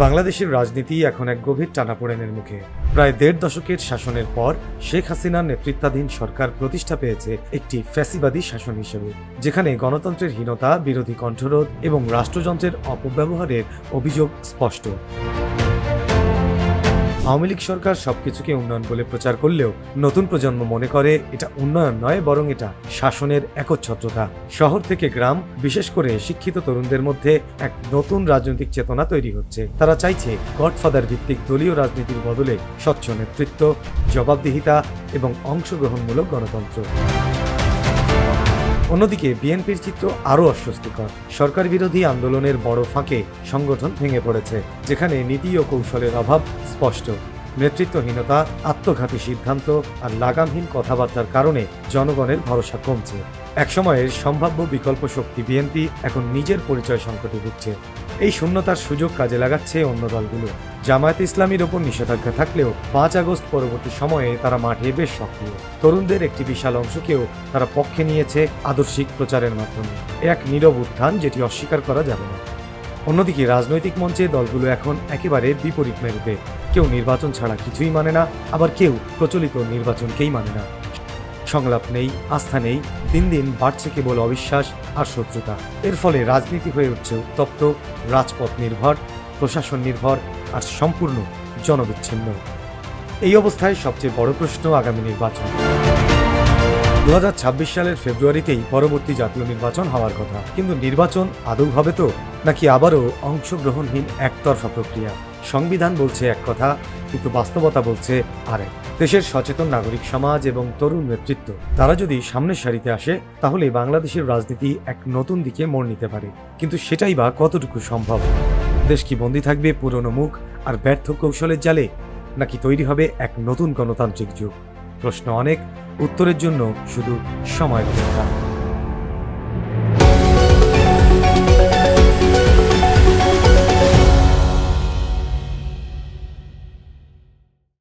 বাংলাদেশের রাজনীতি এখন এক গভীর টানাপোড়েনের মুখে। প্রায় ১.৫ দশকের শাসনের পর শেখ হাসিনার নেতৃত্বাধীন সরকার প্রতিষ্ঠা পেয়েছে একটি ফ্যাসিবাদী শাসন হিসেবে, যেখানে গণতন্ত্রের হীনতা, বিরোধী কণ্ঠরোধ এবং রাষ্ট্রযন্ত্রের অপব্যবহারের অভিযোগ স্পষ্ট। আওয়ামী লীগ সরকার সবকিছুকে উন্নয়ন বলে প্রচার করলেও নতুন প্রজন্ম মনে করে এটা উন্নয়ন নয়, বরং এটা শাসনের একচ্ছত্রতা। শহর থেকে গ্রাম, বিশেষ করে শিক্ষিত তরুণদের মধ্যে এক নতুন রাজনৈতিক চেতনা তৈরি হচ্ছে। তারা চাইছে গডফাদার ভিত্তিক দলীয় রাজনীতির বদলে স্বচ্ছ নেতৃত্ব, জবাবদিহিতা এবং অংশগ্রহণমূলক গণতন্ত্র। অন্যদিকে বিএনপির চিত্র আরও অস্বস্তিকর। সরকার বিরোধী আন্দোলনের বড় ফাঁকে সংগঠন ভেঙে পড়েছে, যেখানে নীতি ও কৌশলের অভাব স্পষ্ট। নেতৃত্বহীনতা, আত্মঘাতী সিদ্ধান্ত আর লাগামহীন কথাবার্তার কারণে জনগণের ভরসা কমছে। একসময়ের সম্ভাব্য বিকল্প শক্তি বিএনপি এখন নিজের পরিচয় সংকটে ভুগছে। এই শূন্যতার সুযোগ কাজে লাগাচ্ছে অন্য দলগুলো। জামায়াতে ইসলামীর ওপর নিষেধাজ্ঞা থাকলেও ৫ আগস্ট পরবর্তী সময়ে তারা মাঠে বেশ সক্রিয়। তরুণদের একটি বিশাল অংশকেও তারা পক্ষে নিয়েছে আদর্শিক প্রচারের মাধ্যমে। এক নীরব উত্থান, যেটি অস্বীকার করা যাবে না। অন্যদিকে রাজনৈতিক মঞ্চে দলগুলো এখন একেবারে বিপরীত মেরুতে। কেউ নির্বাচন ছাড়া কিছুই মানে না, আবার কেউ প্রচলিত নির্বাচনকেই মানে না। সংলাপ নেই, আস্থা নেই, দিন দিন বাড়ছে কেবল অবিশ্বাস আর শত্রুতা। এর ফলে রাজনীতি হয়ে উঠছে উত্তপ্ত, রাজপথ নির্ভর, প্রশাসন নির্ভর আর সম্পূর্ণ জনবিচ্ছিন্ন। এই অবস্থায় সবচেয়ে বড় প্রশ্ন আগামী নির্বাচন। ২০২৬ সালের ফেব্রুয়ারিতেই পরবর্তী জাতীয় নির্বাচন হওয়ার কথা, কিন্তু নির্বাচন আদৌ হবে তো, নাকি আবারও অংশগ্রহণহীন একতরফা প্রক্রিয়া? সংবিধান বলছে এক কথা, কিন্তু বাস্তবতা বলছে আরেক। দেশের সচেতন নাগরিক সমাজ এবং তরুণ নেতৃত্ব, তারা যদি সামনের সারিতে আসে, তাহলে বাংলাদেশের রাজনীতি এক নতুন দিকে মোড় নিতে পারে। কিন্তু সেটাই বা কতটুকু সম্ভব? দেশ কি বন্দী থাকবে পুরনো মুখ আর ব্যর্থ কৌশলের জালে, নাকি তৈরি হবে এক নতুন গণতান্ত্রিক যুগ? প্রশ্ন অনেক, উত্তরের জন্য শুধু সময়ের অপেক্ষা।